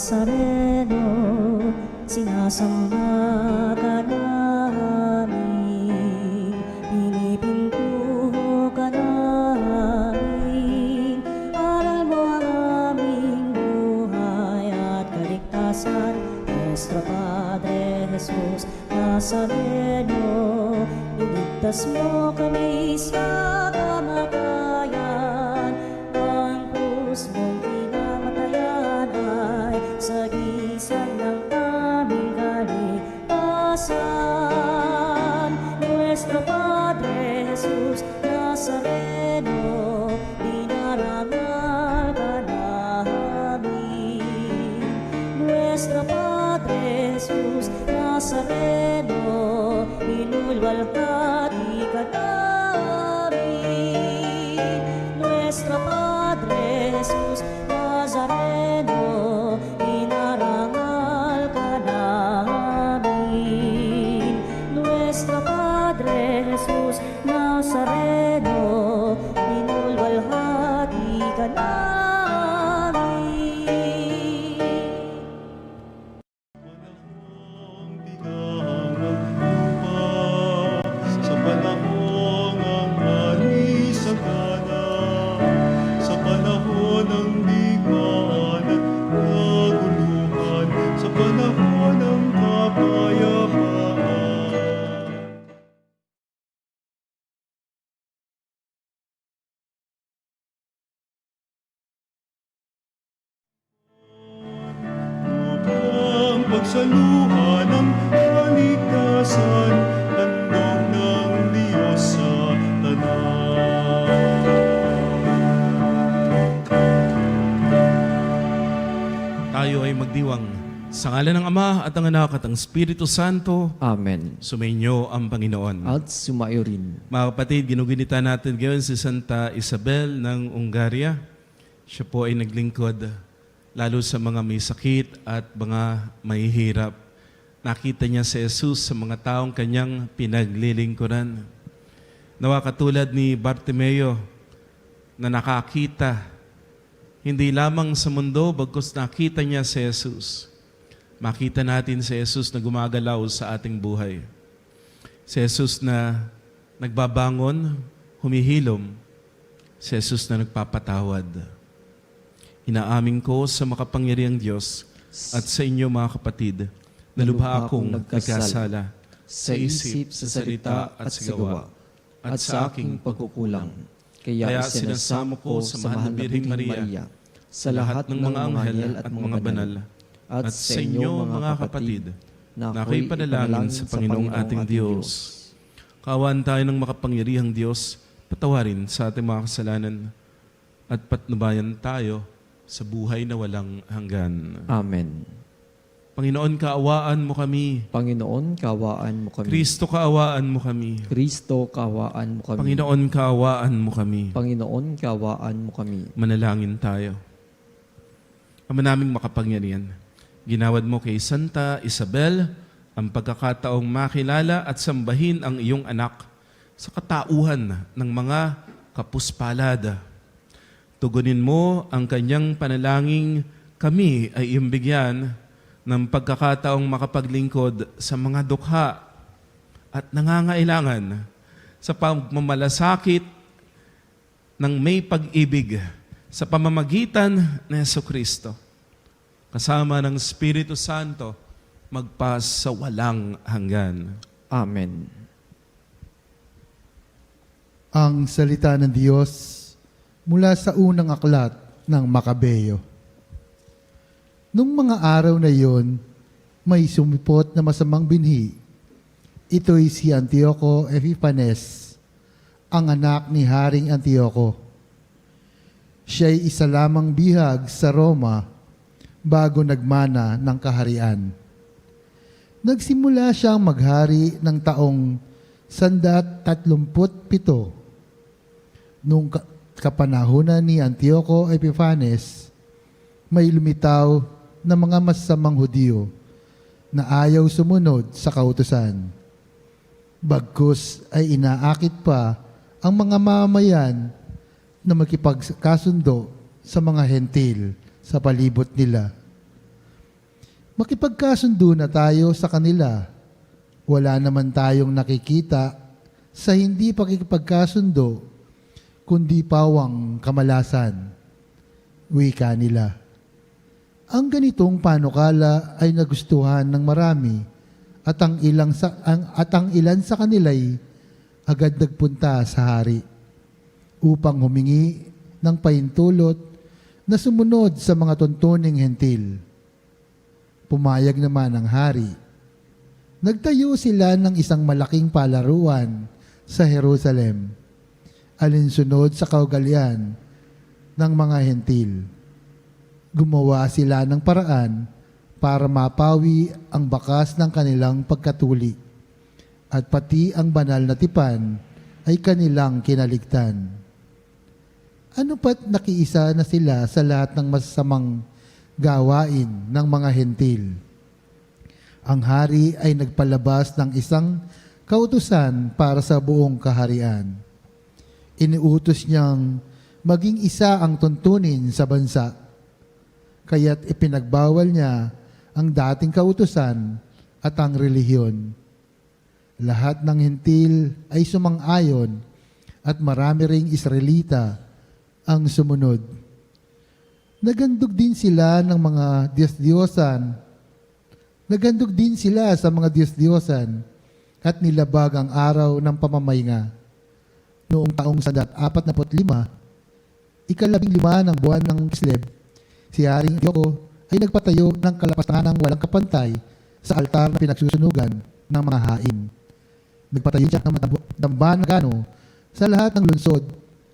Nazareno, sinasamba ka namin, pinipintuho ka namin. Aral mo ang aming buhay at kaligtasan, Nuestro Padre Jesus Nazareno, iligtas mo kami sa kamatayan. Ang krus mong pinamatayan ay sagisag ng aming kaligtasan. Nuestro Padre Jesus Nazareno, dinarangal ka namin. Nuestro Padre Jesus Nazareno, inulwalhati ka namin. Nuestro Padre Jesus Nazareno, inarangal ka namin. Nuestro Padre Jesus Nazareno, inulwalhati ka namin. Sa panahon ng ani sa gana, sa panahon ng digmaan at kaguluhan, sa panahon ng kapayapaan. Upang pagsaluhan ng kaligtasan, handog ng Diyos sa tanan. Tayo ay magdiwang sa ngalan ng Ama at ang Anak at ang Espiritu Santo. Amen. Sumainyo ang Panginoon. At sumayo rin. Mga kapatid, ginugunita natin ngayon si Santa Isabel ng Hungaria. Siya po ay naglingkod lalo sa mga may sakit at mga mahihirap. Nakita niya si Jesus sa mga taong kanyang pinaglilingkuran. Nawa katulad ni Bartimeo na nakakita hindi lamang sa mundo, bagkus nakita niya si Jesus. Makita natin si Jesus na gumagalaw sa ating buhay. Si Jesus na nagbabangon, humihilom. Si Jesus na nagpapatawad. Inaamin ko sa makapangyarihang Diyos at sa inyo mga kapatid, na lubha akong nagkasala sa isip, sa salita at sa gawa, at sa aking pagkukulang. Kaya sinasamo ko sa mahal na Birheng Maria, sa lahat ng mga anghel at mga banal, at sa inyo mga kapatid, na ako'y panalangin sa Panginoong ating Diyos. Kaawaan tayo ng makapangyarihang Diyos, patawarin sa ating mga kasalanan, at patnubayan tayo sa buhay na walang hanggan. Amen. Panginoon, kaawaan mo kami. Panginoon, kaawaan mo kami. Kristo, kaawaan mo kami. Kristo, kaawaan mo kami. Panginoon, kaawaan mo kami. Panginoon, kaawaan mo kami. Manalangin tayo. Ama naming makapangyarihan, ginawad mo kay Santa Isabel ang pagkakataong makilala at sambahin ang iyong anak sa katauhan ng mga kapuspalad. Tugunin mo ang kanyang panalangin, kami ay iyong bigyan ng pagkakataong makapaglingkod sa mga dukha at nangangailangan sa pagmamalasakit ng may pag-ibig sa pamamagitan ni Jesucristo. Kasama ng Espiritu Santo, magpas sa walang hanggan. Amen. Ang salita ng Diyos mula sa unang aklat ng Makabeo. Nung mga araw na iyon, may sumipot na masamang binhi. Ito'y si Antioco Epiphanes, ang anak ni Haring Antioco. Siya'y isa lamang bihag sa Roma bago nagmana ng kaharian. Nagsimula siyang maghari ng taong 137. Nung kapanahunan ni Antioco Epiphanes, may lumitaw na mga masasamang Hudyo na ayaw sumunod sa kautusan. Bagkus ay inaakit pa ang mga mamayan na makipagkasundo sa mga hentil sa palibot nila. Makipagkasundo na tayo sa kanila. Wala naman tayong nakikita sa hindi pakikipagkasundo, kundi pawang kamalasan. Wika nila. Ang ganitong panukala ay nagustuhan ng marami at ang ilan sa kanila'y agad nagpunta sa hari upang humingi ng pahintulot na sumunod sa mga tuntuning hentil. Pumayag naman ang hari. Nagtayo sila ng isang malaking palaruan sa Jerusalem, alinsunod sa kaugalian ng mga hentil. Gumawa sila ng paraan para mapawi ang bakas ng kanilang pagkatuli at pati ang banal na tipan ay kanilang kinaligtan. Ano pat nakiisa na sila sa lahat ng masasamang gawain ng mga hentil. Ang hari ay nagpalabas ng isang kautusan para sa buong kaharian. Iniutos niyang maging isa ang tuntunin sa bansa. Kaya't ipinagbawal niya ang dating kautusan at ang relihiyon. Lahat ng hentil ay sumang-ayon at marami ring Israelita ang sumunod. Nagandog din sila ng mga Diyos-Diyosan. Nagandog din sila sa mga Diyos-Diyosan at nilabag ang araw ng pamamahinga. Noong taong 145, ika-15 ng buwan ng Kislev, si Haring Antioco ay nagpatayo ng kalapastanang walang kapantay sa altar na pinagsusunugan ng mga hain. Nagpatayo siya ng damban na gano sa lahat ng lungsod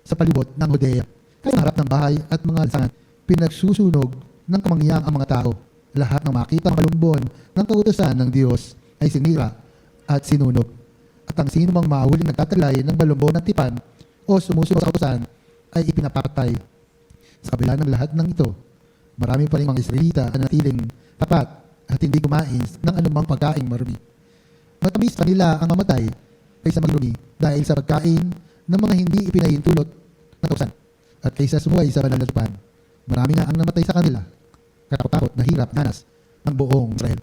sa palibot ng Judea. Kaya harap ng bahay at mga lansangan, pinagsusunog ng kamangyang ang mga tao. Lahat ng makita ng malumbon ng kautusan ng Diyos ay sinira at sinunog. At ang sino mang mahuling nagtatalay ng balumbon ng tipan o sumusunod sa kautusan ay ipinapatay. Sa kabila ng lahat ng ito, marami pa rin mga Israelita na natiling tapat at hindi kumain ng anumang pagkaing marumi. Matamis pa nila ang mamatay kaysa magrumi dahil sa pagkain ng mga hindi ipinahintulot ng kautusan at kaysa sumuway sa banal na tipan. Marami nga ang namatay sa kanila. Katakot-takot na hirap danas ng buong Israel.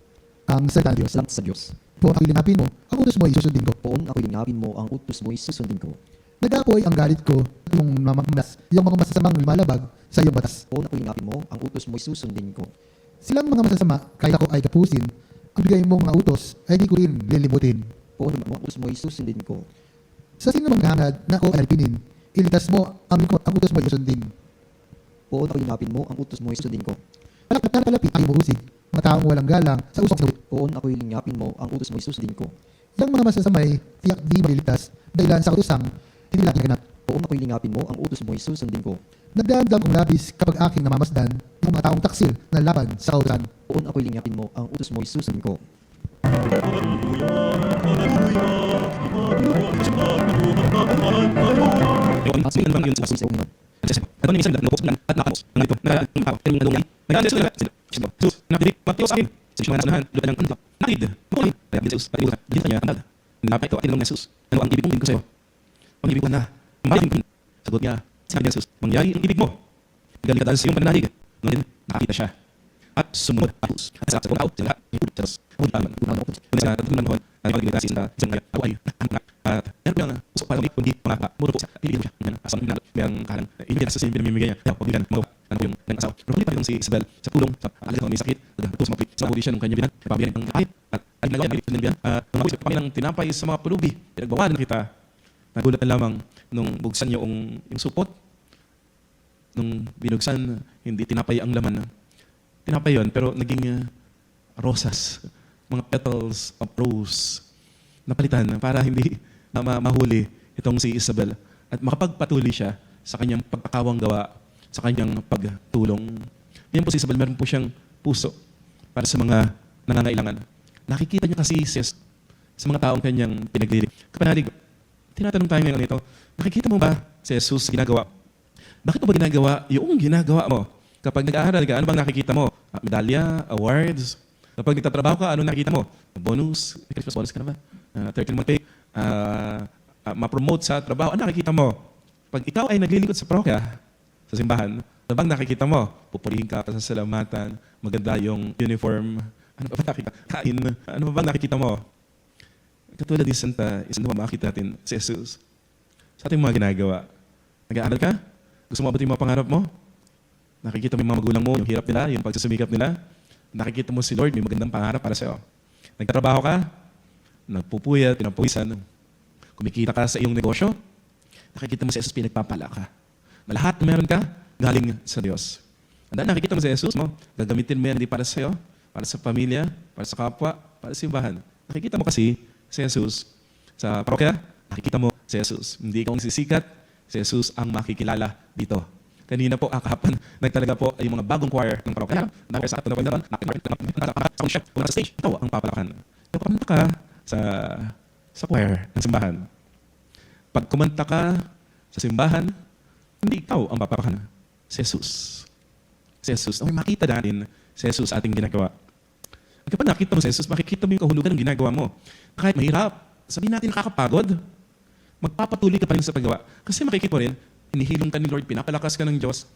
Ang salita ng Diyos. Salamat sa Diyos. Poon ako'y lingapin mo, ang utos mo ay susundin ko. Poon ako'y lingapin mo, ang utos mo'y susundin ko. Nag-aapoy ang galit ko at yung mga masasamang lumalabag sa iyong batas. Poon ako'y lingapin mo, ang utos mo'y susundin ko. Silang mga masasama, kahit ako ay kapusin, ang bigay mong mga utos ay di ko rin lilibutin. Poon ang utos mo'y susundin ko. Sa sino mang hangad na ako ay alpinin, iligtas mo ang utos mo ay susundin. Poon ako'y lingapin mo, ang utos mo'y susundin ko. Palapit ay buhusig, mga taong walang galang sa usong sinawit. Poon ako'y lingapin mo, ang utos mo'y susundin ko. Yang mga masasamay, tiyak di maliligtas, dahilan sa utusang hindi lang ginaganap. Poon ako'y lingapin mo, ang utos mo'y susundin ko. Nagdamdam kong labis kapag aking namamasdan ng mga taong taksil na laban sa kautusan. Poon ako'y lingapin mo, ang utos mo'y susundin ko. Sagot niya, sabi niya, mangyari ang ibig mo. Galing ka dahil sa iyong pananalig. Ngunit nakakita siya. At sumunod ang Diyos. At sa pagkakaot sila, ipulit sa Diyos. Ngunit sa tatlong panahon, ay pagkakita sa isang ngayon, ako ay anak. At meron ko yung usok para kundi mga muro po siya. Piliin mo siya. Asang minalo. Merang kahalang. Ibigyan sa siya pinamimigay niya. Kaya pagbigyan, magawa. Ano po yung nag-asawa. Pero hindi pa rin si Isabel sa tulong. Sa alaga may sakit. Tapos mapit. Sa mapuli siya nung kanyang binan. Pabigyan ng kahit. At ay nagawa niya. Pagkakita niya. Nung ako ng tinapay sa mga pulubi. Pinagbawalan kita. Nagulat na lamang nung bugsan niyo yung supot. Nung binugsan, hindi tinapay ang laman. Tinapay yun, pero naging rosas. Mga petals of rose. Napalitan para hindi na mahuli itong si Isabel. At makapagpatuloy siya sa kanyang pagpakawang gawa, sa kanyang pagtulong. Ngayon po si Isabel, meron po siyang puso para sa mga nangangailangan. Nakikita niya kasi sa mga taong kanyang pinaglilig. Kapanalig, tinatanong tayo ngayon ito, nakikita mo ba si Jesus ginagawa? Bakit mo ba ginagawa yung ginagawa mo? Kapag nag-aaral ka, ano bang nakikita mo? Medalya, awards. Kapag nagtatrabaho ka, ano nakikita mo? Bonus, Christmas bonus ka na ba? 13-month pay. Ma-promote sa trabaho, ano nakikita mo? Pag ikaw ay naglilingkod sa parokya, sa simbahan, ano bang nakikita mo? Pupurihin ka, pasasalamatan, maganda yung uniform, Ano pa ba nakikain? Ano pa ba nakikita mo? Katulad ni Santa, isang makita natin si Jesus. Sa ating mga ginagawa, nag-aaral ka? Gusto mo abutin yung mga pangarap mo? Nakikita mo yung mga magulang mo, yung hirap nila, yung pagsusumikap nila. Nakikita mo si Lord, may magandang pangarap para sa'yo. Nagtatrabaho ka? Nagpupuyat, pinapawisan. Kumikita ka sa iyong negosyo? Nakikita mo si Jesus, pinagpapala ka. Na lahat na meron ka, galing sa Diyos. And then nakikita mo si Jesus mo, gagamitin mo yan hindi para sa'yo, para sa pamilya, para sa kapwa, para sa simbahan. Nakikita mo kasi si Jesus sa parokya, nakikita mo si Jesus. Hindi ikaw ang sisikat, si Jesus ang makikilala dito. Kanina po, kahapon, nagtalaga po yung mga bagong choir ng parokya. Sa ato na po naman, sa stage, ikaw ang papalakan. Ikaw kumanta ka sa choir ng simbahan. Pag kumanta ka sa simbahan, hindi ikaw ang papalakan. Si Jesus. Si Jesus. Okay, makita natin si Jesus ating ginagawa. Kapag nakita mo si Jesus, makikita mo yung kahulugan ng ginagawa mo. Kahit mahirap, sabihin natin nakakapagod, magpapatuloy ka pa rin sa paggawa. Kasi makikita mo rin, hinihilong ka ni Lord, pinapalakas ka ng Diyos.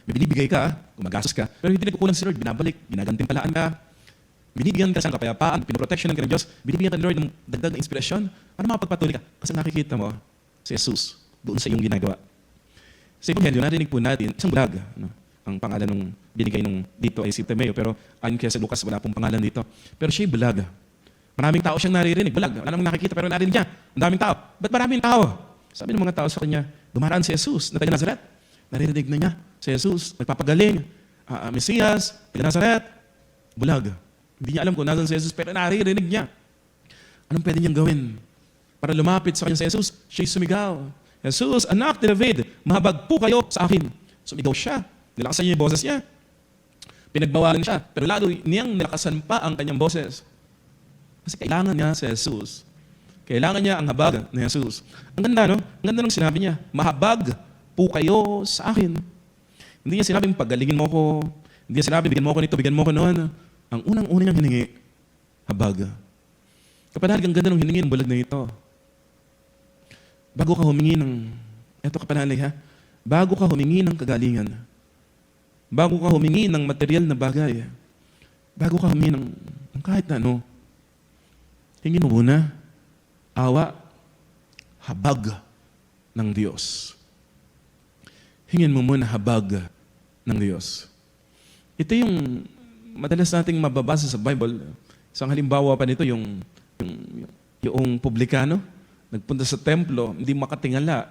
May binibigay ka, gumagastos ka, pero hindi nagkukulang si Lord, binabalik, ginagantimpalaan ka, binibigyan ka sa kapayapaan, pinoproteksyonan ka ng Diyos, binibigyan ka ni Lord ng dagdag na inspirasyon para makapagpatuloy ka. Kasi nakikita mo si Jesus doon sa iyong ginagawa. Sa Ebanghelyo, narinig po natin isang bulag. Ang pangalan nung binigay nung dito ay si Timeo, pero ayon kaya sa Lucas, wala pong pangalan dito. Pero siya'y bulag. Maraming tao siyang naririnig, bulag. Wala namang nakikita, pero narinig niya. Ang daming tao. Ba't maraming tao? Sabi ng mga tao sa kanya, dumaraan si Jesus na taga Nazaret. Naririnig na niya si Jesus, nagpapagaling. Mesiyas, taga Nazaret. Bulag. Hindi niya alam kung nasan si Jesus, pero naririnig niya. Anong pwede niyang gawin? Para lumapit sa kanya si Jesus, siya'y sumigaw. Jesus, anak ni David, mahabag po kayo sa akin. Sumigaw siya. Nilakasan niya yung boses niya. Pinagbawalan siya. Pero lalo niyang nilakasan pa ang kanyang boses. Kasi kailangan niya si Jesus. Kailangan niya ang habag ni Jesus. Ang ganda, no? Ang ganda ng sinabi niya. Mahabag po kayo sa akin. Hindi niya sinabing pagalingin mo ko. Hindi niya sinabi bigyan mo ko nito, bigyan mo ko noon. Ang unang-una niyang hiningi, habag. Kapanalig, ang ganda ng hiningi ng bulag na ito. Bago ka humingi ng, eto kapanalig ha, bago ka humingi ng kagalingan, bago ka humingi ng material na bagay, bago ka humingi ng kahit na ano, hingin mo muna, awa, habag ng Diyos. Hingin mo muna habag ng Diyos. Ito yung madalas nating mababasa sa Bible. Isang halimbawa pa nito, yung publikano, nagpunta sa templo, hindi makatingala,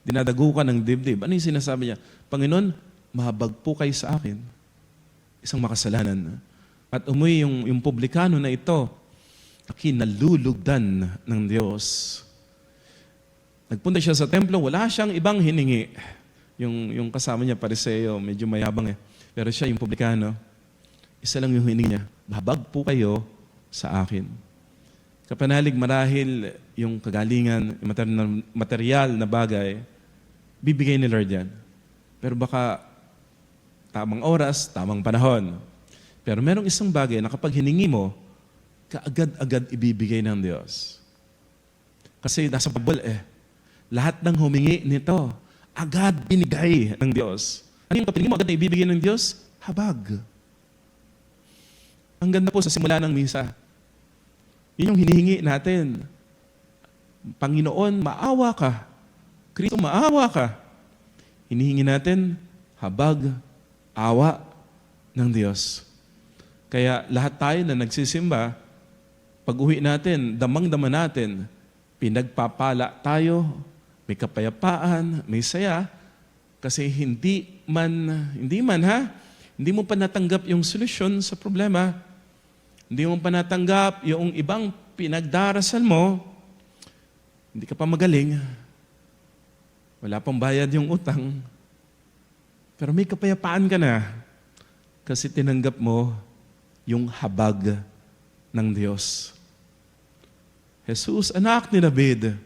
dinadagukan ng dibdib. Ano yung sinasabi niya? Panginoon, mahabag po kayo sa akin. Isang makasalanan. At umuwi yung publikano na ito, kinalulugdan ng Diyos. Nagpunta siya sa templo, wala siyang ibang hiningi. Yung kasama niya, Pariseo, medyo mayabang Pero siya, yung publikano, isa lang yung hiningi niya, mahabag po kayo sa akin. Kapanalig, marahil yung kagalingan, yung material na bagay, bibigay ni Lord yan. Pero baka tamang oras, tamang panahon. Pero merong isang bagay na kapag hiningi mo, kaagad-agad ibibigay ng Diyos. Kasi nasa Bible lahat ng humingi nito, agad binigay ng Diyos. Ano yung kapag hiningi mo, agad na ibibigay ng Diyos? Habag. Ang ganda po sa simula ng misa. Yun yung hinihingi natin. Panginoon, maawa ka. Kristo, maawa ka. Hinihingi natin, habag, awa ng Diyos. Kaya lahat tayo na nagsisimba, pag-uwi natin, damang-dama natin, pinagpapala tayo, may kapayapaan, may saya, kasi hindi mo pa natanggap yung solusyon sa problema. Hindi mo pa natanggap yung ibang pinagdarasal mo, hindi ka pa magaling, wala pang bayad yung utang, pero may kapayapaan ka na kasi tinanggap mo yung habag ng Diyos. Jesus, anak ni David,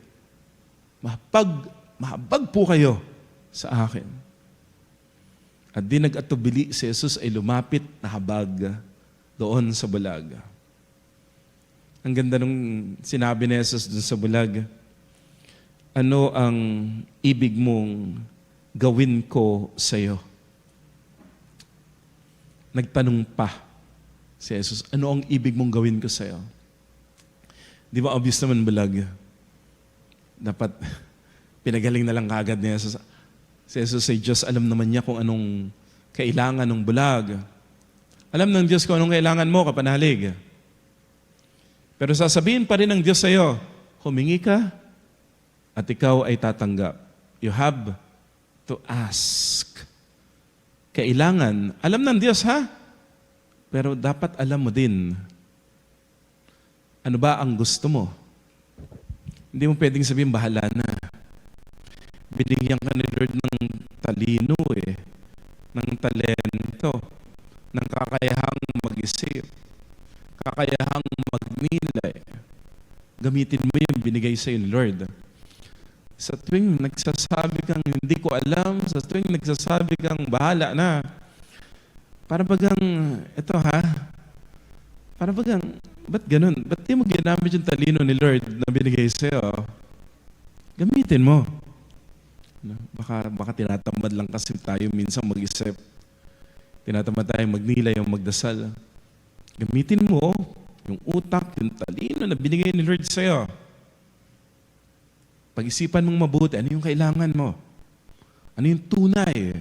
mahabag po kayo sa akin. At di nag-atubili si Jesus ay lumapit na habag doon sa bulag. Ang ganda nung sinabi ni Jesus doon sa bulag, ano ang ibig mong gawin ko sa iyo? Nagtanong pa si Jesus, ano ang ibig mong gawin ko sa'yo? Di ba obvious naman bulag? Dapat pinagaling na lang kagad ni Jesus. Si Jesus ay Diyos, alam naman niya kung anong kailangan ng bulag. Alam ng Diyos kung anong kailangan mo, kapanalig. Pero sasabihin pa rin ng Diyos sa'yo, humingi ka at ikaw ay tatanggap. You have to ask. Kailangan. Alam ng Diyos, ha? Pero dapat alam mo din, ano ba ang gusto mo? Hindi mo pwedeng sabihin, bahala na. Binigyan ka ni Lord ng talino ng talento, ng kakayahang mag-isip, kakayahang magnilay. Gamitin mo yung binigay sa'yo ni Lord. Sa tuwing nagsasabi kang hindi ko alam, sa tuwing nagsasabi kang bahala na, para bagang, ito ha, para bagang, ba't ganun? Ba't di mo ginamit yung talino ni Lord na binigay sa'yo? Gamitin mo. Baka tinatamad lang kasi tayo minsan mag-isip. Tinatamad tayo magnilay o magdasal. Gamitin mo yung utak, yung talino na binigay ni Lord sa'yo. Pag-isipan mong mabuti, ano yung kailangan mo? Ano yung tunay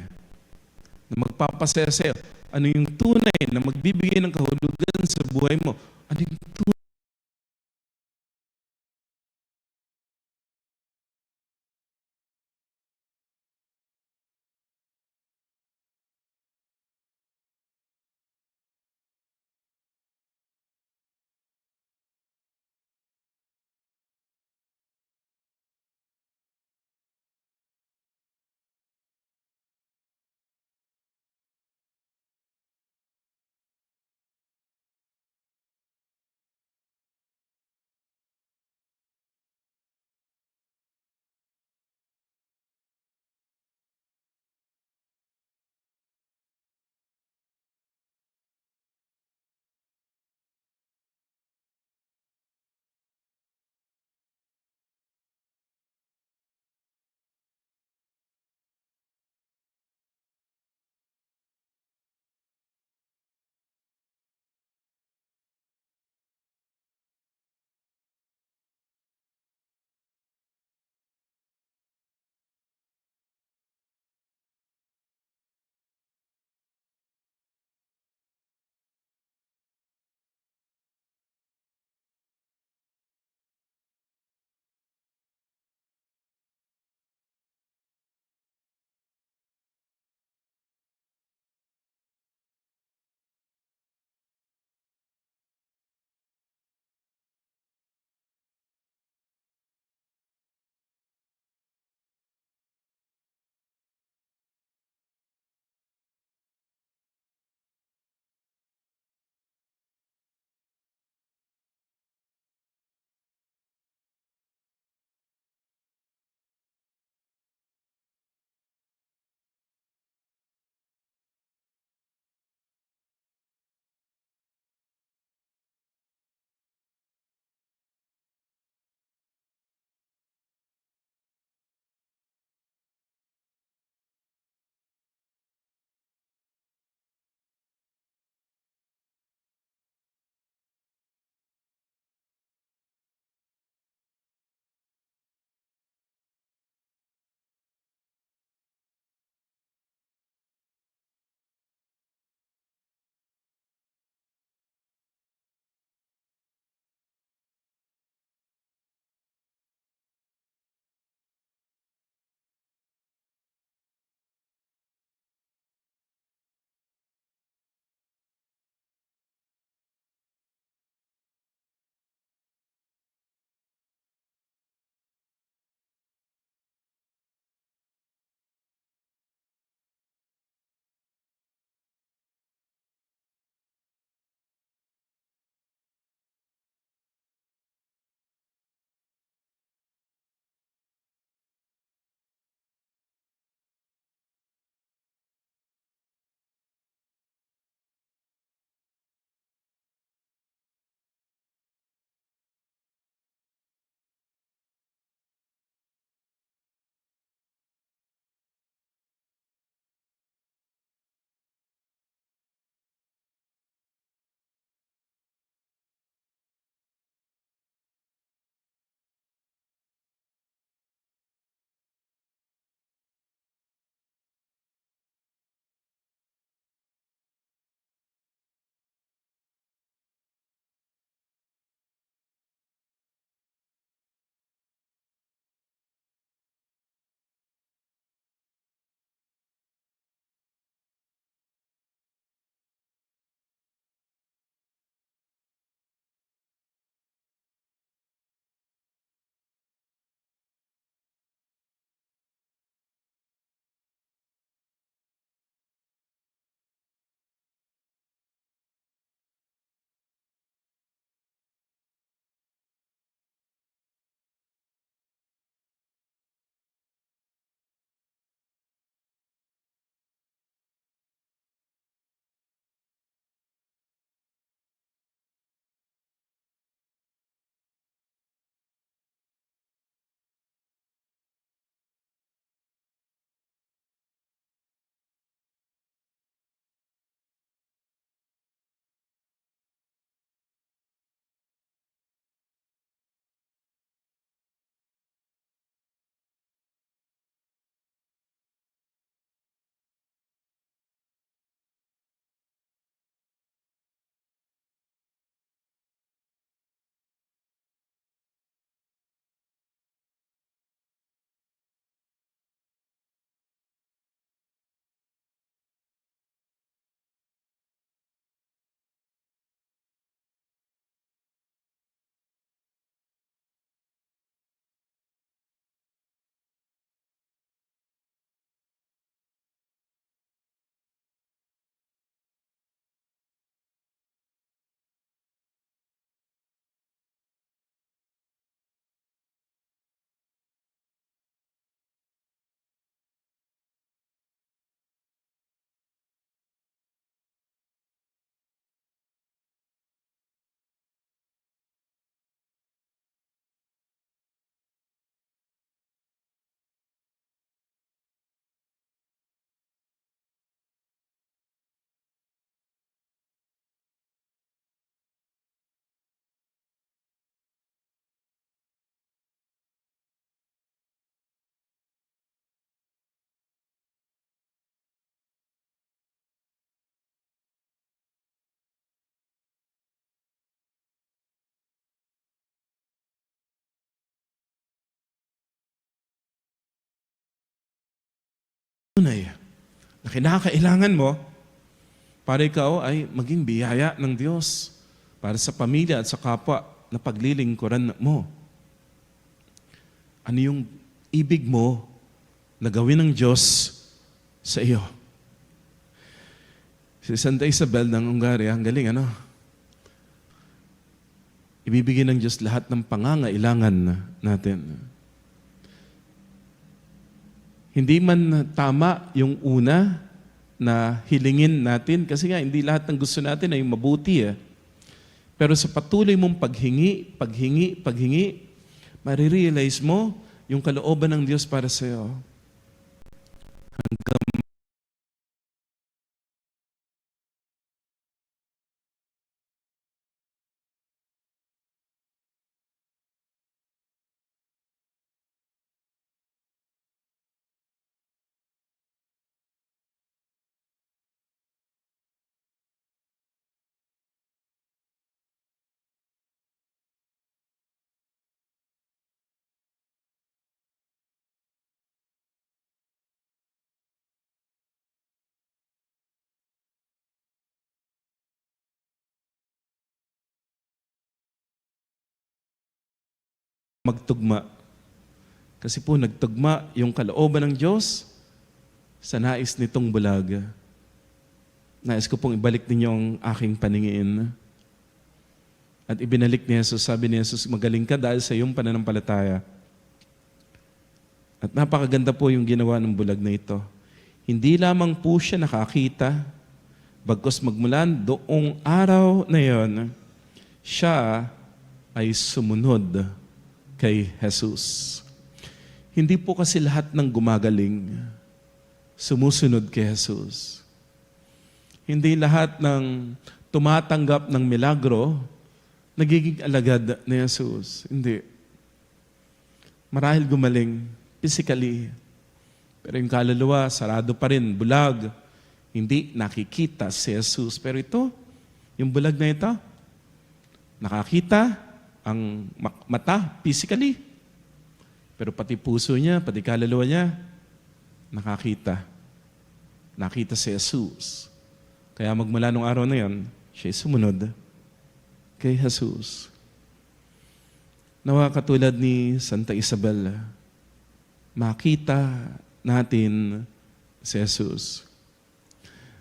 na magpapasaya sa'yo? Ano yung tunay na magbibigay ng kahulugan sa buhay mo? Ano yung tunay tunay na kinakailangan mo para ikaw ay maging biyaya ng Diyos para sa pamilya at sa kapwa na paglilingkuran mo. Ano yung ibig mo na gawin ng Diyos sa iyo? Si Santa Isabel ng Hungaria, ang galing, ano? Ibibigay ng Diyos lahat ng pangangailangan natin. Hindi man tama yung una na hilingin natin, kasi nga hindi lahat ng gusto natin ay mabuti. Pero sa patuloy mong paghingi, marirealize mo yung kalooban ng Diyos para sa iyo. Hanggang magtugma. Kasi po nagtugma yung kalooban ng Diyos sa nais nitong bulag. Nais ko pong ibalik ninyo ang aking paningin. At ibinalik ni Jesus, sabi ni Jesus, magaling ka dahil sa iyong pananampalataya. At napakaganda po yung ginawa ng bulag na ito. Hindi lamang po siya nakakita, bagkus magmulan doong araw na yon, siya ay sumunod kay Jesus. Hindi po kasi lahat ng gumagaling sumusunod kay Jesus. Hindi lahat ng tumatanggap ng milagro nagiging alagad ni Jesus. Hindi. Marahil gumaling physically, pero yung kaluluwa sarado pa rin, bulag. Hindi nakikita si Jesus. Pero ito, yung bulag na ito, nakakita ang mata, physically. Pero pati puso niya, pati kaluluwa niya, nakakita. Nakita si Jesus. Kaya magmula nung araw na yon, siya sumunod kay Jesus. Nawa katulad ni Santa Isabel, makita natin si Jesus.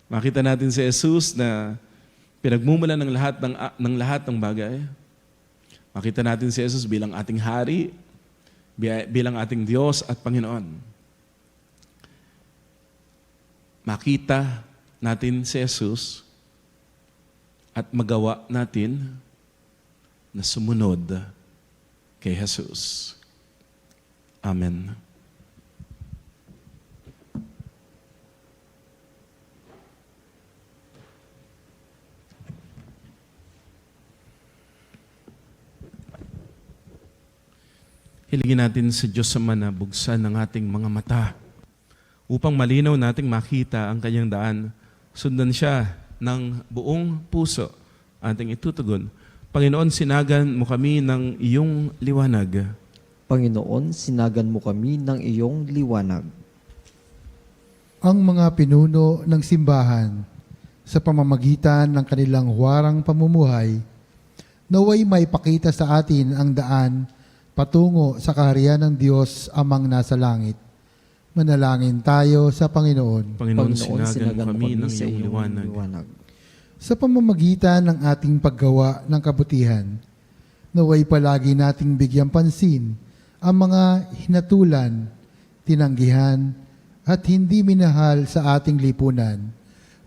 Makita natin si Jesus na pinagmumula ng lahat ng bagay. Makita natin si Jesus bilang ating hari, bilang ating Diyos at Panginoon. Makita natin si Jesus at magawa natin na sumunod kay Jesus. Amen. Hilingin natin sa Diyos Ama na buksan ng ating mga mata upang malinaw nating makita ang kanyang daan. Sundan siya ng buong puso ating itutugon. Panginoon, sinagan mo kami ng iyong liwanag. Panginoon, sinagan mo kami ng iyong liwanag. Ang mga pinuno ng simbahan sa pamamagitan ng kanilang huwarang pamumuhay, naway maipakita sa atin ang daan patungo sa kaharian ng Diyos Amang nasa langit. Manalangin tayo sa Panginoon. Panginoon, sinagan mo kami ng iyong liwanag. Sa pamamagitan ng ating paggawa ng kabutihan, naway palagi nating bigyang pansin ang mga hinatulan, tinanggihan, at hindi minahal sa ating lipunan.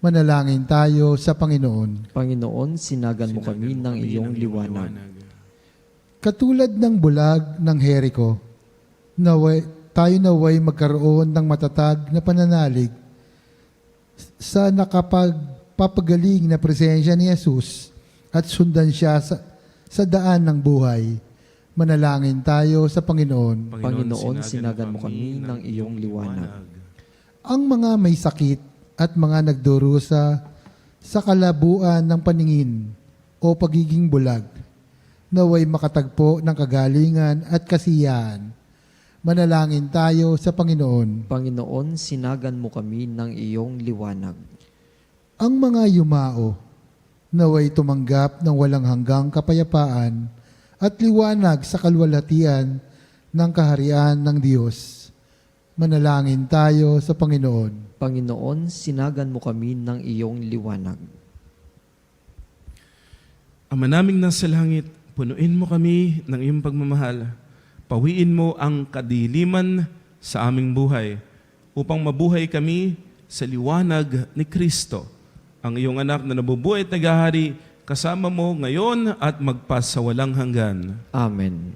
Manalangin tayo sa Panginoon. Panginoon, sinagan mo kami ng iyong liwanag. Katulad ng bulag ng Jericho, tayo naway magkaroon ng matatag na pananalig sa nakapagpapagaling na presensya ni Jesus at sundan siya sa daan ng buhay. Manalangin tayo sa Panginoon. Panginoon, sinagan mo kami ng iyong liwanag. Ang mga may sakit at mga nagdurusa sa kalabuan ng paningin o pagiging bulag, naway makatagpo ng kagalingan at kasiyahan. Manalangin tayo sa Panginoon. Panginoon, sinagan mo kami ng iyong liwanag. Ang mga yumao, naway tumanggap ng walang hanggang kapayapaan at liwanag sa kalwalhatian ng kaharian ng Diyos. Manalangin tayo sa Panginoon. Panginoon, sinagan mo kami ng iyong liwanag. Ama naming nasa langit, punuin mo kami ng iyong pagmamahal. Pawiin mo ang kadiliman sa aming buhay upang mabuhay kami sa liwanag ni Kristo, ang iyong anak na nabubuhay at naghahari kasama mo ngayon at magpasawalang hanggan. Amen.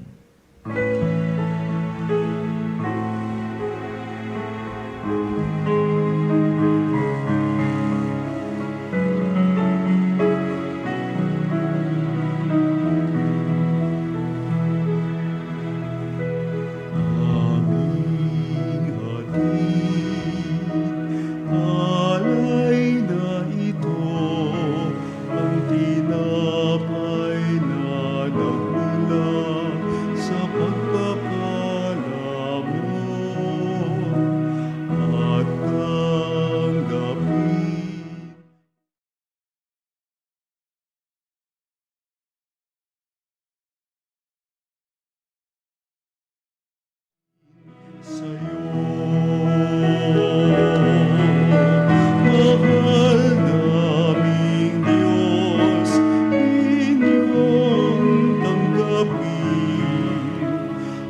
Aming hatid, alay na ito, ang tinapay na nagmula sa pagpapala mo, at tanggapin sa'yo. Mahal naming Diyos, inyong tanggapin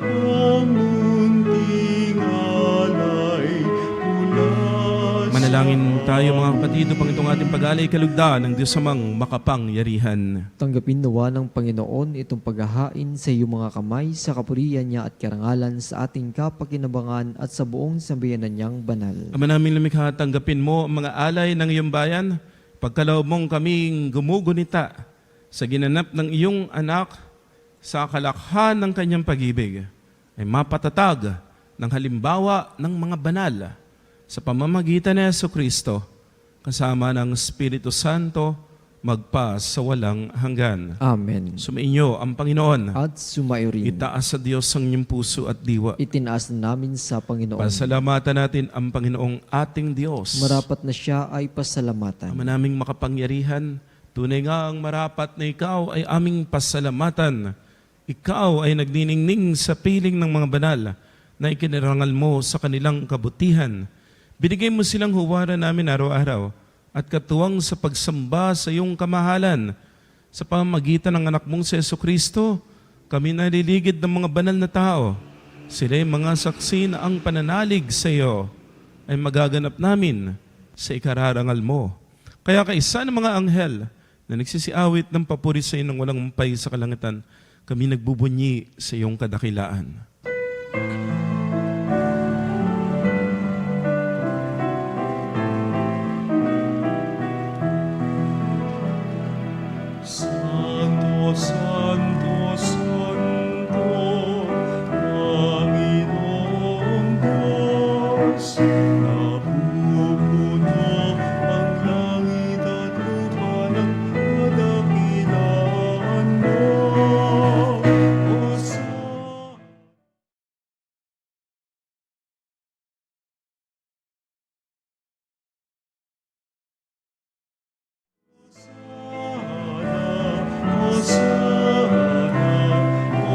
ang munting alay mula Manalangin tayo mga kapatid upang itong ating pag-alay kalugdan ng Diyos amang makapangyarihan. Tanggapin nawa ng Panginoon itong paghahain sa iyong mga kamay sa kapurihan niya at karangalan sa ating kapakinabangan at sa buong sambayanan niyang banal. Ama namin lumikha, tanggapin mo ang mga alay ng iyong bayan, pagkaloob mong kaming gumugunita sa ginanap ng iyong anak sa kalakhan ng kanyang pag-ibig, ay mapatatag ng halimbawa ng mga banal sa pamamagitan ni Jesucristo, kasama ng Espiritu Santo, magpa sa walang hanggan. Amen. Sumainyo ang Panginoon. At sumayo rin. Itaas sa Diyos ang inyong puso at diwa. Itinaas na namin sa Panginoon. Pasalamatan natin ang Panginoong ating Diyos. Marapat na siya ay pasalamatan. Ama naming makapangyarihan, tunay nga ang marapat na ikaw ay aming pasalamatan. Ikaw ay nagniningning sa piling ng mga banal na ikinirangal mo sa kanilang kabutihan. Binigay mo silang huwaran namin araw-araw at katuwang sa pagsamba sa iyong kamahalan. Sa pamamagitan ng anak mong si Jesucristo, kami naliligid ng mga banal na tao. Sila'y mga saksi na ang pananalig sa iyo ay magaganap namin sa ikararangal mo. Kaya kaisa ng mga anghel na nagsisiawit ng papuri sa iyo ng walang umpay sa kalangitan, kami nagbubunyi sa iyong kadakilaan. Santo, Santo, Santo, Panginoong Diyos, napupuno ang langit at lupa ng kadakilaan mo.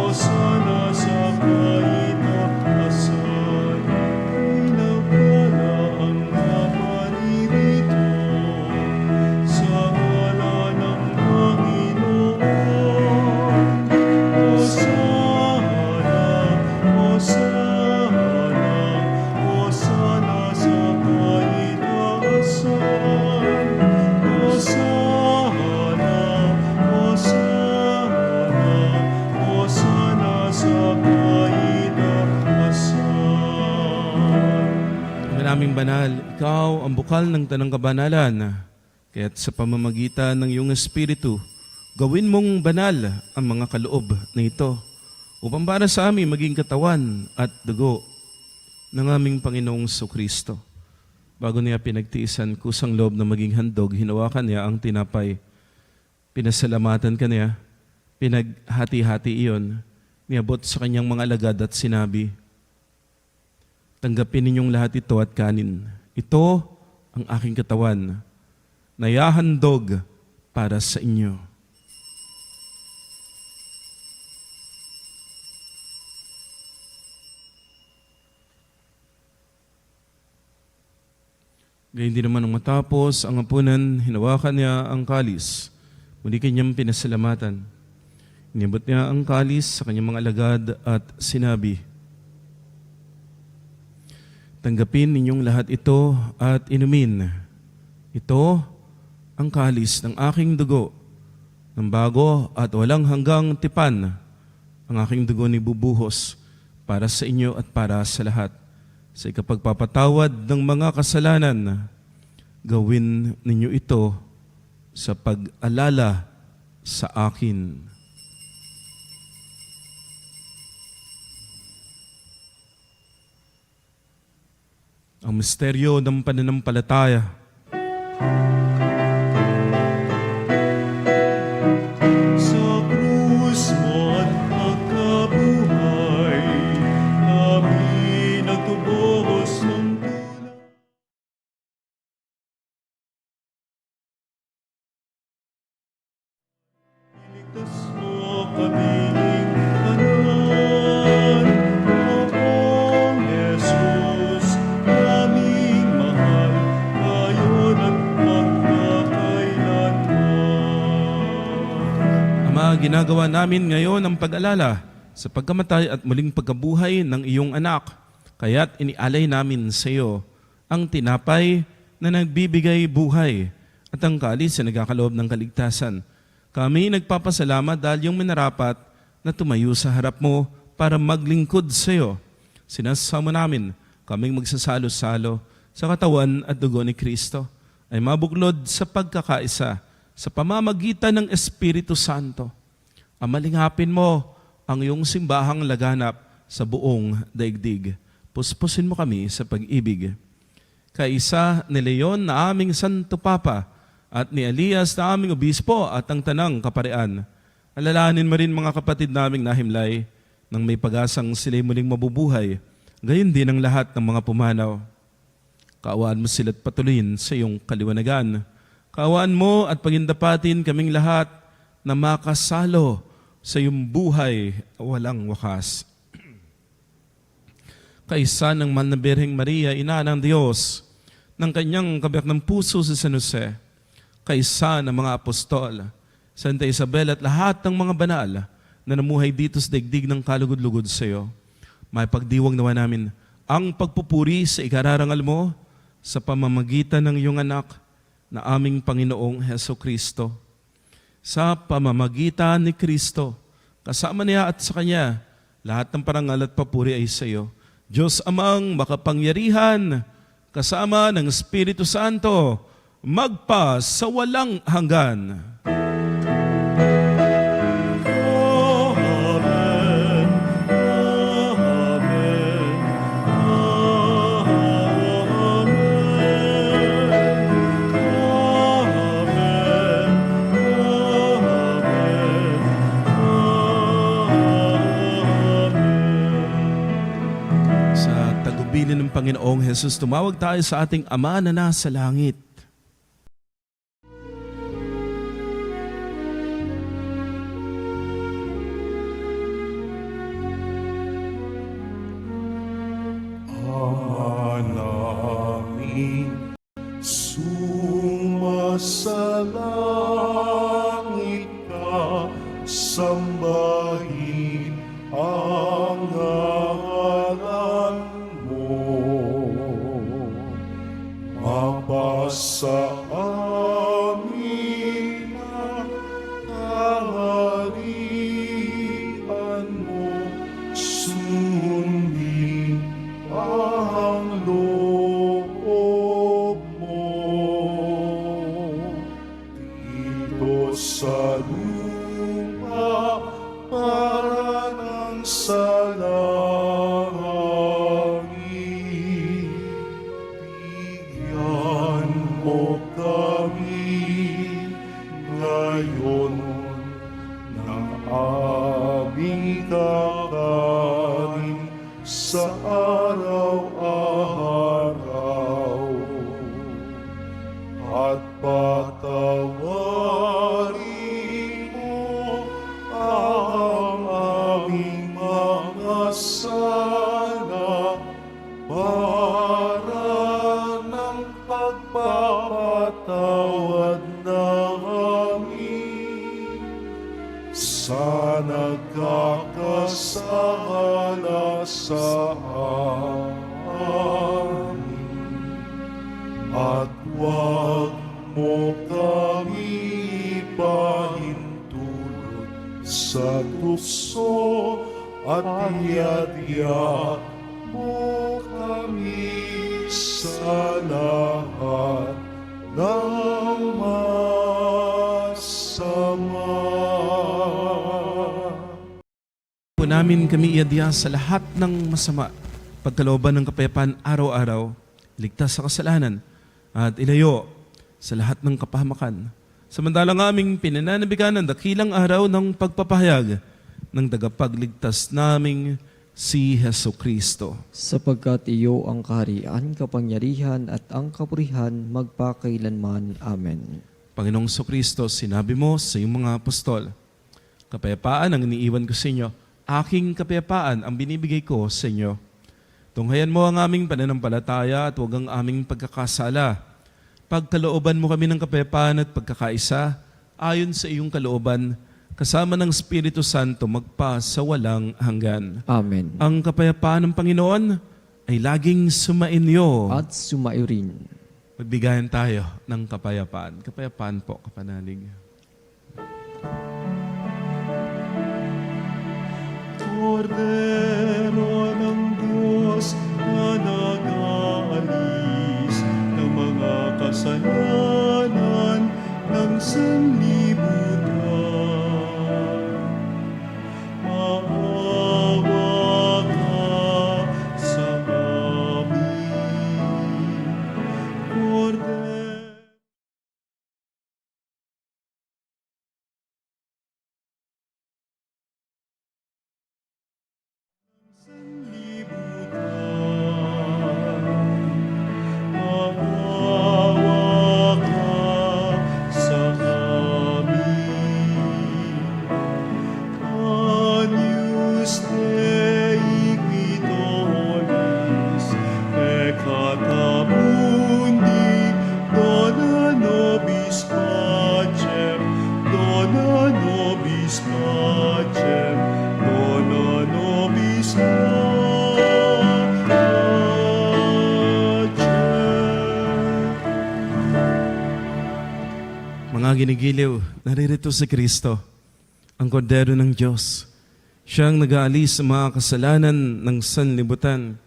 Hosana sa kaitaasan, pinagpala ang naparirito sa ngalan ng Panginoon. Hosana, Hosana, Hosana sa kaitaasan. Hosana, Hosana, Hosana sa kaitaasan. Ang naming banal, ikaw ang bukal ng tanang kabanalan. Kaya't sa pamamagitan ng iyong Espiritu, gawin mong banal ang mga kaloob na ito upang para sa amin maging katawan at dugo ng aming Panginoong Kristo. Bago niya pinagtiisan kusang loob na maging handog, hinawakan niya ang tinapay. Pinasalamatan ka niya, pinaghati-hati iyon, niabot sa kanyang mga alagad at sinabi, Tanggapin ninyong lahat ito at kanin. Ito ang aking katawan na ihahandog para sa inyo. Gayun din naman nung matapos ang hapunan, hinawakan niya ang kalis. Muli kanyang pinasalamatan. Inibot niya ang kalis sa kanyang mga alagad at sinabi, tanggapin ninyong lahat ito at inumin. Ito ang kalis ng aking dugo, ng bago at walang hanggang tipan. Ang aking dugo ni bubuhos para sa inyo at para sa lahat. Sa ikapagpapatawad ng mga kasalanan, gawin ninyo ito sa pag-alala sa akin. Ang misteryo ng pananampalataya. Sa krus mo at pagkabuhay, kami nagtubos ng tulad. Iligtas mo kaming tanan, Poong Jesus, aming mahal, ngayon at magpakailanman. Ama, ginagawa namin ngayon ang pag-alala sa pagkamatay at muling pagkabuhay ng iyong anak. Kaya't inialay namin sa iyo ang tinapay na nagbibigay buhay at ang kalis na nagkakaloob ng kaligtasan. Kami nagpapasalamat dahil yung minarapat na tumayo sa harap mo para maglingkod sa iyo. Sinasama namin kaming magsasalo-salo sa katawan at dugo ni Kristo ay mabuklod sa pagkakaisa sa pamamagitan ng Espiritu Santo. Amalingapin mo ang iyong simbahang laganap sa buong daigdig. Puspusin mo kami sa pag-ibig. Kaisa ni Leon na aming Santo Papa at ni Elias na aming Obispo at ang Tanang Kaparian. Alalahanin mo rin mga kapatid naming nahimlay nang may pag-asang sila'y muling mabubuhay. Gayon din ang lahat ng mga pumanaw. Kaawaan mo sila't patuloyin sa iyong kaliwanagan. Kaawaan mo at pagindapatin kaming lahat na makasalo sa iyong buhay walang wakas. Kaisa ng Mahal na Birheng Maria, Ina ng Diyos, ng kanyang kabiyak ng puso si San Jose, kaisa ng mga apostol, Santa Isabel at lahat ng mga banal na namuhay dito sa daigdig ng kalugod-lugod sa iyo, may pagdiwang nawa namin ang pagpupuri sa ikararangal mo sa pamamagitan ng iyong anak na aming Panginoong Heso Kristo. Sa pamamagitan ni Kristo, kasama niya at sa Kanya, lahat ng parangal at papuri ay sa iyo. Diyos Amang makapangyarihan, kasama ng Espiritu Santo, magpa sa walang hanggan. Amen. Amen. Sa tagubilin ng Panginoong Jesus, tumawag tayo sa ating Ama na nasa langit. Ama namin, sumasalangit ka, sambahin ang ngalan mo. Mapasa amin ang kaharian mo, sundin ang loob mo dito sa lupa para ng sa langit. Bigyan mo kami ngayon ng aming kakanin sa araw-araw. sa nagkakasala sa amin. At huwag mo kami ipahintulot sa tukso at iadya mo kami sa lahat ng masama. Po namin kami iadya sa lahat ng masama, pagkalooban ng kapayapaan araw-araw, ligtas sa kasalanan, at ilayo sa lahat ng kapahamakan. Samantalang aming pinananabigan ng dakilang araw ng pagpapahayag ng tagapagligtas naming si Hesu Kristo. Sapagkat iyo ang kaharian, kapangyarihan at ang kapurihan magpakailanman. Amen. Panginoong Kristo, sinabi mo sa iyong mga apostol, kapayapaan ang iniiwan ko sa inyo, aking kapayapaan ang binibigay ko sa inyo. Tunghayan mo ang aming pananampalataya at huwag ang aming pagkakasala. Pagkalooban mo kami ng kapayapaan at pagkakaisa, ayon sa iyong kalooban, kasama ng Espiritu Santo magpa sa walang hanggan. Amen. Ang kapayapaan ng Panginoon ay laging sumainyo. At sumayo rin. Magbigayan tayo ng kapayapaan. Kapayapaan po, kapanalig. Kordero ng Diyos na nag-aalis ng mga kasalanan ng sanlibutan. Maawa ka sa amin, Kordero. Maawa ka sa amin. Agnus Dei qui tollis peccata mundi, dona nobis pacem, dona nobis pacem, dona nobis pacem. Mga ginigiliw, naririto si Kristo, ang kordero ng Diyos. Siyang nag-aalis sa mga kasalanan ng sanlibutan.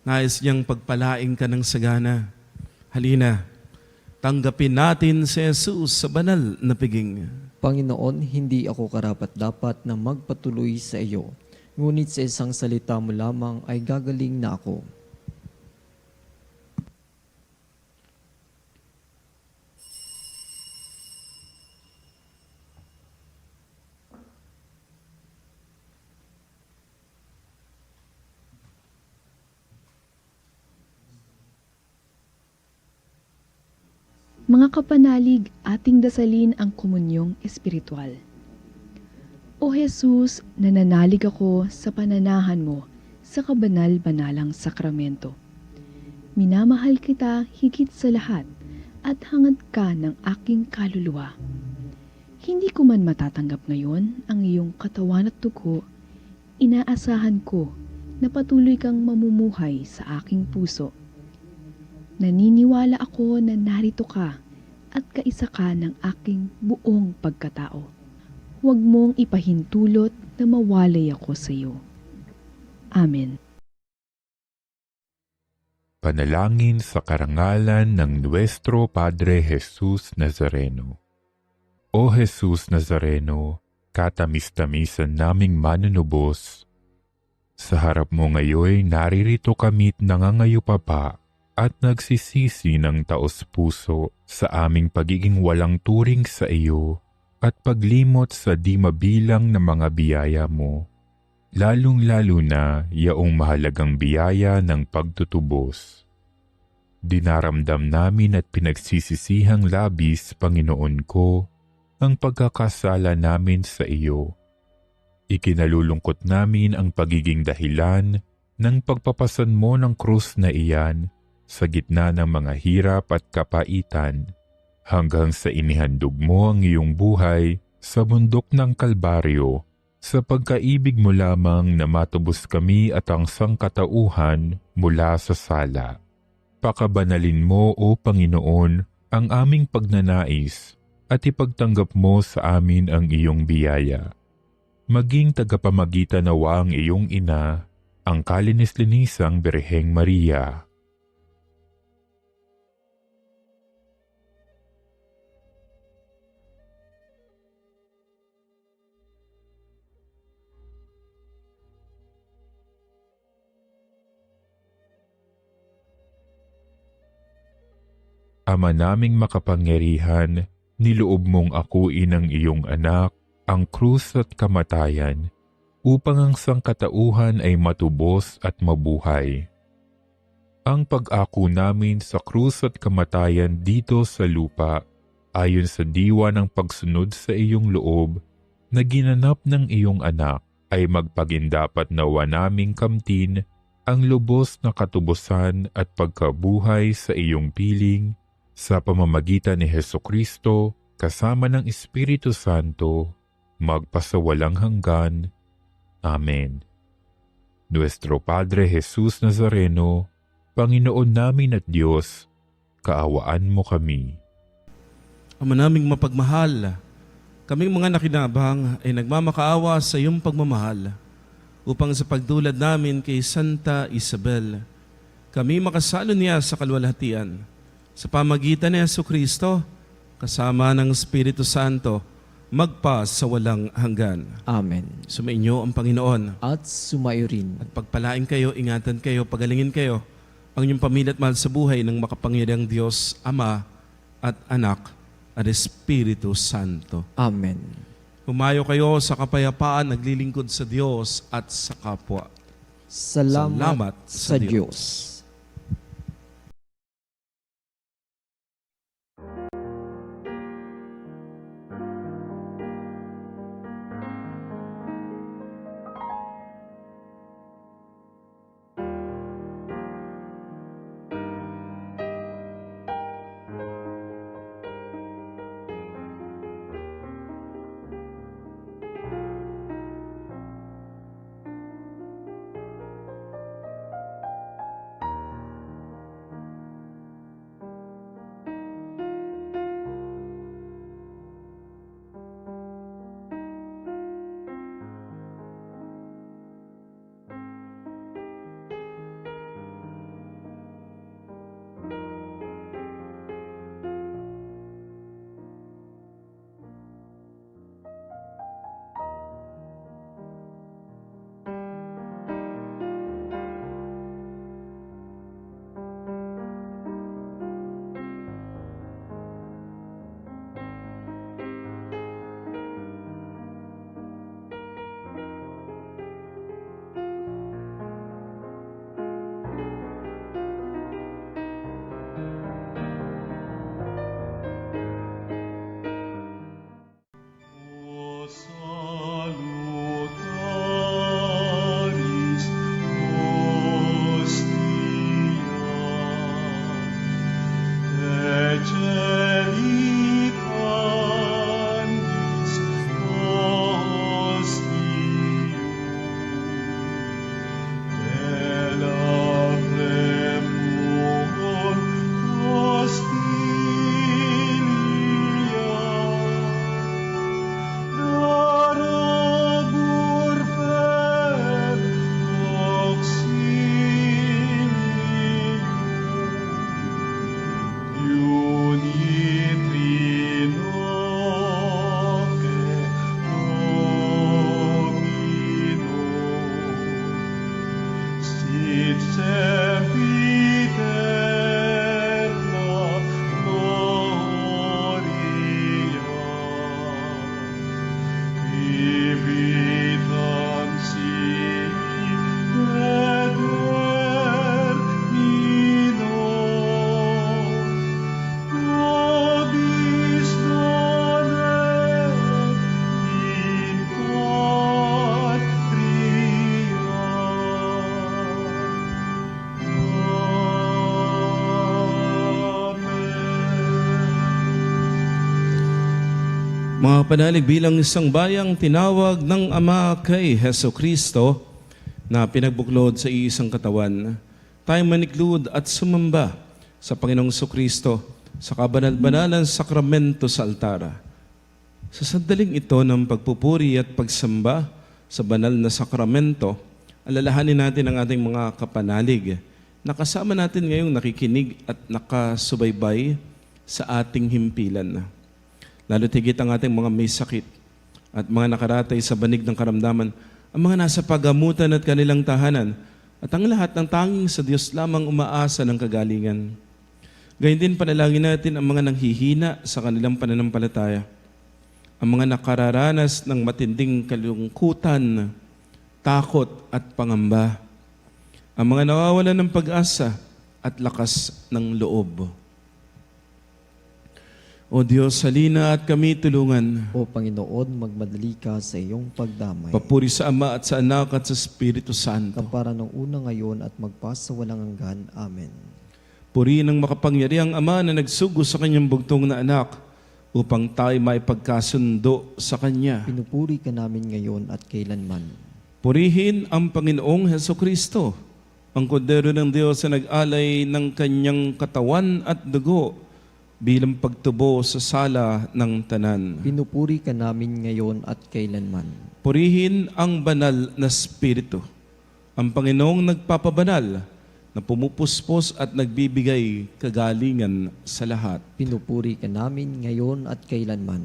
Nais niyang pagpalaing ka ng sagana. Halina, tanggapin natin si Jesus sa banal na piging. Panginoon, hindi ako karapat-dapat na magpatuloy sa iyo. Ngunit sa isang salita mo lamang ay gagaling na ako. Mga kapanalig, ating dasalin ang komunyong espiritual. O Jesus, nananalig ako sa pananahan mo sa kabanal-banalang sakramento. Minamahal kita higit sa lahat at hangad ka ng aking kaluluwa. Hindi ko man matatanggap ngayon ang iyong katawan at dugo, inaasahan ko na patuloy kang mamumuhay sa aking puso. Naniniwala ako na narito ka at kaisa ka ng aking buong pagkatao. Huwag mong ipahintulot na mawalay ako sa iyo. Amen. Panalangin sa karangalan ng Nuestro Padre Jesus Nazareno. O Jesus Nazareno, katamis-tamisan naming manunubos, sa harap mo ngayon naririto kami't nangangayupapa at nagsisisi ng taos-puso sa aming pagiging walang turing sa iyo at paglimot sa di mabilang na mga biyaya mo, lalong-lalo na yaong mahalagang biyaya ng pagtutubos. Dinaramdam namin at pinagsisisihang labis, Panginoon ko, ang pagkakasala namin sa iyo. Ikinalulungkot namin ang pagiging dahilan ng pagpapasan mo ng krus na iyan sa gitna ng mga hirap at kapaitan, hanggang sa inihandog mo ang iyong buhay sa bundok ng Kalbaryo Sa pagkaibig mo lamang na matubos kami at ang sangkatauhan mula sa sala. Pakabanalin mo, O Panginoon, ang aming pagnanais at ipagtanggap mo sa amin ang iyong biyaya. Maging tagapamagitan nawa ang iyong ina, ang kalinis-linisang Birheng Maria. Ama naming makapangyarihan, niloob mong akuin ang iyong anak, ang krus at kamatayan, upang ang sangkatauhan ay matubos at mabuhay. Ang pag-ako namin sa krus at kamatayan dito sa lupa, ayon sa diwa ng pagsunod sa iyong loob, na ginanap ng iyong anak, ay magpagindapat nawa naming kamtin ang lubos na katubusan at pagkabuhay sa iyong piling, sa pamamagitan ni Hesukristo, kasama ng Espiritu Santo, magpasawalang hanggan. Amen. Nuestro Padre Jesus Nazareno, Panginoon namin at Diyos, kaawaan mo kami. Ama naming mapagmahal, kaming mga nakinabang ay nagmamakaawa sa iyong pagmamahal upang sa pagdulad namin kay Santa Isabel, kami makasalo niya sa kalwalhatian. Sa pamagitan ni Jesucristo, kasama ng Espiritu Santo, magpa sa walang hanggan. Amen. Sumainyo ang Panginoon. At sumayo rin. At pagpalain kayo, ingatan kayo, pagalingin kayo, ang inyong pamilya at mahal sa buhay ng makapangyarihang Diyos, Ama at Anak at Espiritu Santo. Amen. Humayo kayo sa kapayapaan, naglilingkod sa Diyos at sa kapwa. Salamat sa Diyos. Mga panalig, bilang isang bayang tinawag ng Ama kay Heso Kristo na pinagbuklod sa iisang katawan, tayo maniklod at sumamba sa Panginoong Kristo sa kabanal-banalan sakramento sa altara. Sa sandaling ito ng pagpupuri at pagsamba sa banal na sakramento, alalahanin natin ang ating mga kapanalig na kasama natin ngayong nakikinig at nakasubaybay sa ating himpilan. Lalo tigit ang ating mga may sakit at mga nakaratay sa banig ng karamdaman, ang mga nasa pagamutan at kanilang tahanan, at ang lahat ng tanging sa Diyos lamang umaasa ng kagalingan. Gayun din panalangin natin ang mga nanghihina sa kanilang pananampalataya, ang mga nakararanas ng matinding kalungkutan, takot at pangamba, ang mga nawawalan ng pag-asa at lakas ng loob. O Diyos, halina at kami tulungan. O Panginoon, magmadali ka sa iyong pagdamay. Papuri sa Ama at sa Anak at sa Espiritu Santo. Kampara ng una ngayon at magpasawalang hanggan. Amen. Purihin ang makapangyarihang Ama na nagsugo sa kanyang bugtong na anak upang tayo maipagkasundo sa Kanya. Pinupuri ka namin ngayon at kailanman. Purihin ang Panginoong Heso Kristo, ang kordero ng Diyos na nag-alay ng kanyang katawan at dugo bilang pagtubo sa sala ng tanan. Pinupuri ka namin ngayon at kailanman. Purihin ang banal na Espiritu, ang Panginoong nagpapabanal na pumupuspos at nagbibigay kagalingan sa lahat. Pinupuri ka namin ngayon at kailanman.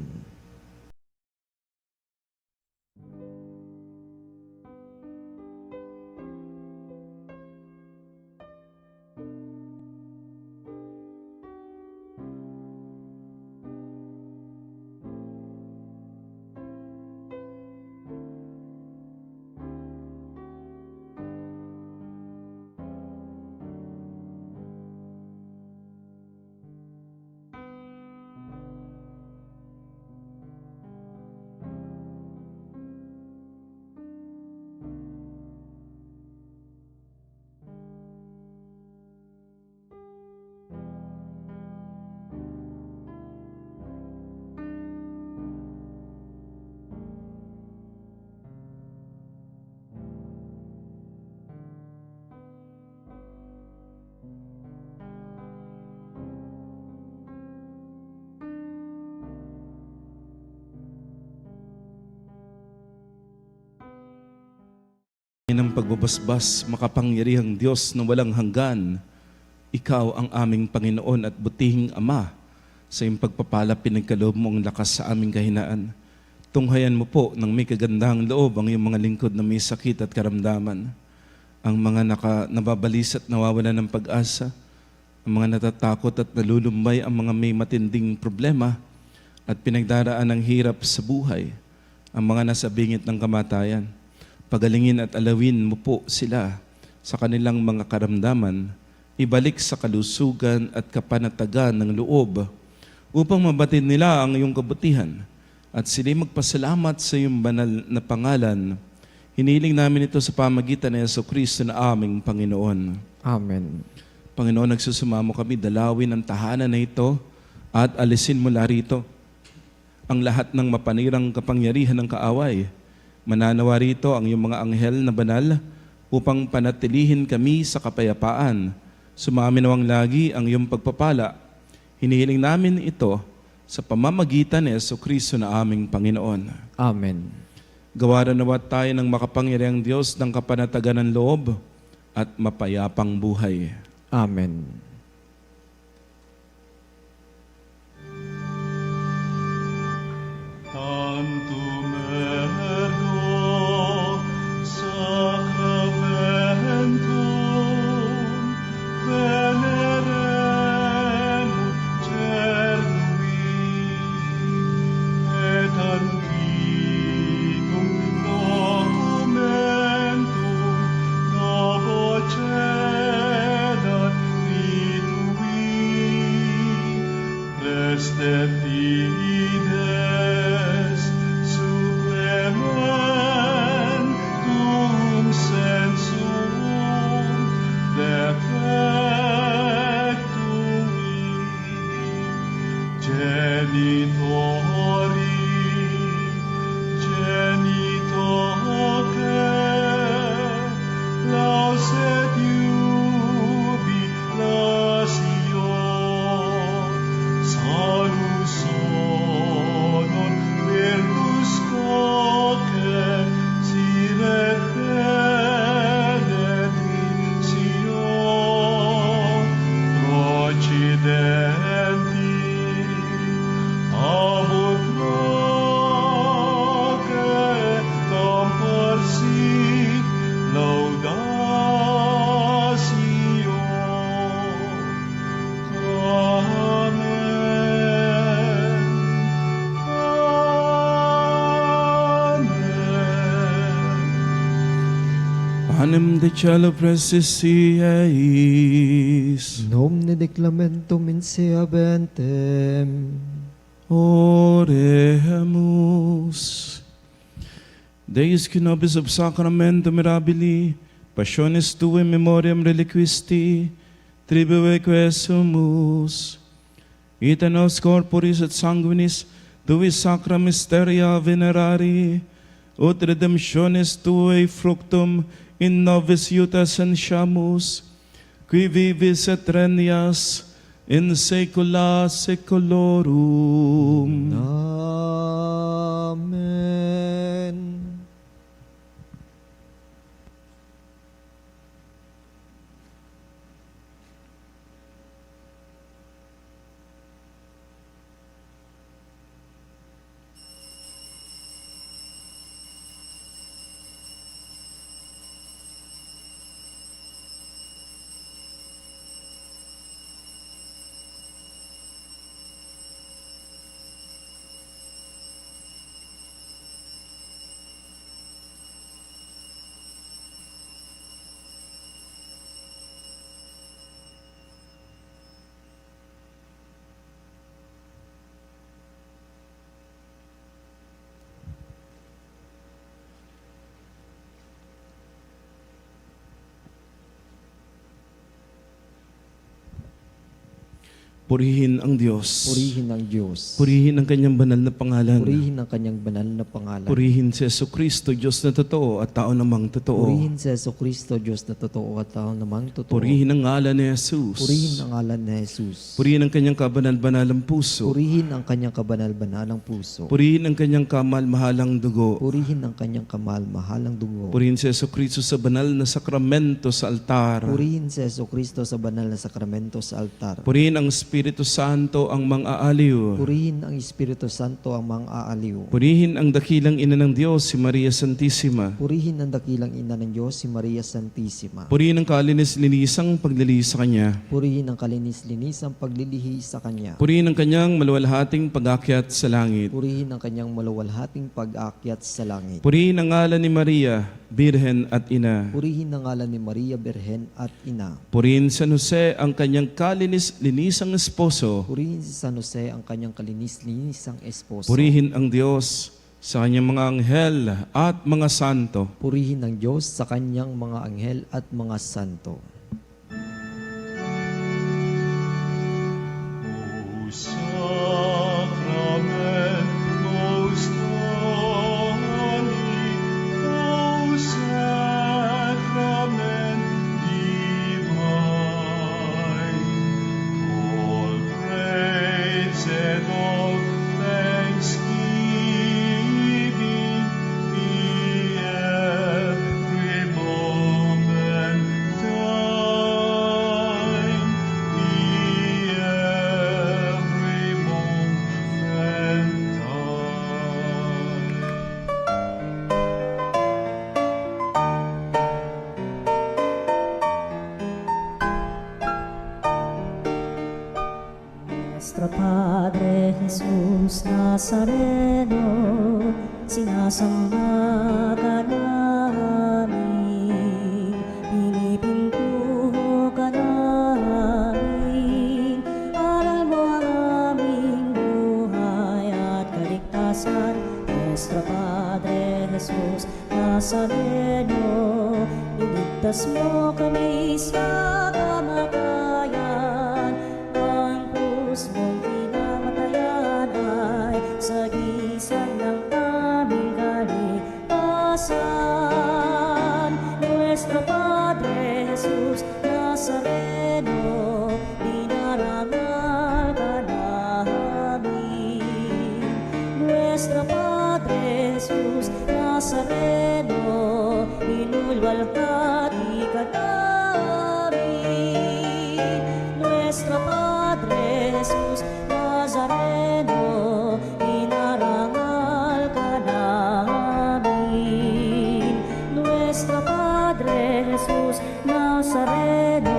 Ng pagbabasbas, makapangyarihang Diyos na walang hanggan, Ikaw ang aming Panginoon at butihing Ama. Sa iyong pagpapala, pinagkaloob mo ang lakas sa aming kahinaan. Tunghayan mo po ng may kagandahang loob ang iyong mga lingkod na may sakit at karamdaman. Ang mga nababalis at nawawalan ng pag-asa, ang mga natatakot at nalulumbay, ang mga may matinding problema at pinagdaraan ng hirap sa buhay, ang mga nasa bingit ng kamatayan. Pagalingin at alawin mo po sila sa kanilang mga karamdaman, ibalik sa kalusugan at kapanatagan ng loob upang mabatid nila ang iyong kabutihan at sila'y magpasalamat sa iyong banal na pangalan. Hiniling namin ito sa pamagitan ni Yesu Kristo na aming Panginoon. Amen. Panginoon, nagsusumamo kami, dalawin ang tahanan na ito at alisin mula rito ang lahat ng mapanirang kapangyarihan ng kaaway. Mananawa rito ang iyong mga anghel na banal upang panatilihin kami sa kapayapaan. Sumaminawang lagi ang iyong pagpapala. Hinihiling namin ito sa pamamagitan ni Yesu Kristo na aming Panginoon. Amen. Gawaran nawa tayo ng makapangyarihang Diyos ng kapanatagan ng loob at mapayapang buhay. Amen. Tantum ergo sacramentum veneremur cernui et antiquum documentum novo cedat Panem de cielo presisieis. Nomine declamentum in sea bentem. Oremus. Deus qui nobis ob sacramento mirabili, passionis tue memoriam reliquisti, tribuve quesumus. Ita nos corporis et sanguinis, tui sacra mysteria venerari, ut redemptionis tue fructum in nobis iuta sentiamus, qui vivis et regnias in saecula saeculorum. Amen. Purihin ang Diyos. Purihin ang Diyos. Purihin ang kanyang banal na pangalan. Purihin ang kanyang banal na pangalan. Purihin si Jesucristo, Diyos na totoo at tao namang totoo. Purihin si Jesucristo, Diyos na totoo at tao namang totoo. Purihin ang ngalan ni Jesus. Purihin ang ngalan ni Jesus. Purihin ang kanyang kabanal-banalang puso. Purihin ang kanyang kabanal-banalang puso. Purihin ang kanyang kamal-mahalang dugo. Purihin ang kanyang kamal-mahalang dugo. Purihin si Jesucristo sa banal na sakramento sa altar. Purihin si Jesucristo sa banal na sakramento sa altar. Purihin ang Espiritu Santo ang mang-aaliw. Purihin ang Espiritu Santo ang mga aaliw. Purihin ang dakilang ina ng Diyos, si Maria Santissima. Purihin ang dakilang ina ng Diyos, si Maria Santissima. Purihin ang kalinis-linisang paglili sa Kanya. Purihin ang kalinis-linisang paglilihi sa Kanya. Purihin ang kanyang maluwalhating pag-akyat sa langit. Purihin ang kanyang maluwalhating pag-akyat sa langit. Purihin ang ngalan ni Maria, Birhen at Ina. Purihin ang ngalan ni Maria, Birhen at Ina. Purihin San Jose ang kanyang kalinis-linisang esposo. Purihin si San Jose ang kanyang kalinis-linisang esposo. Purihin ang Diyos sa kanyang mga anghel at mga santo. Purihin ang Diyos sa kanyang mga anghel at mga santo. O sacrament most holy, O sacrament divine, all praise and all thanksgiving be every moment thine, be every moment thine. Nuestro Padre Jesus Nazareno, sinasamba ka namin, pinipintuho ka namin, aral mo ang aming buhay at kaligtasan. Nuestro Padre Jesus Nazareno, iligtas mo kami sa kamatayan, ang krus mong pinamatayan ay sagisag ng aming kaligtasan. Nuestro Padre Jesus Nazareno, dinarangal ka namin. Nuestro Padre Jesus Nazareno, inulwalhati ka namin. Nuestro Padre Jesus Nazareno, inarangal ka namin. Nuestro Padre Jesus Nazareno,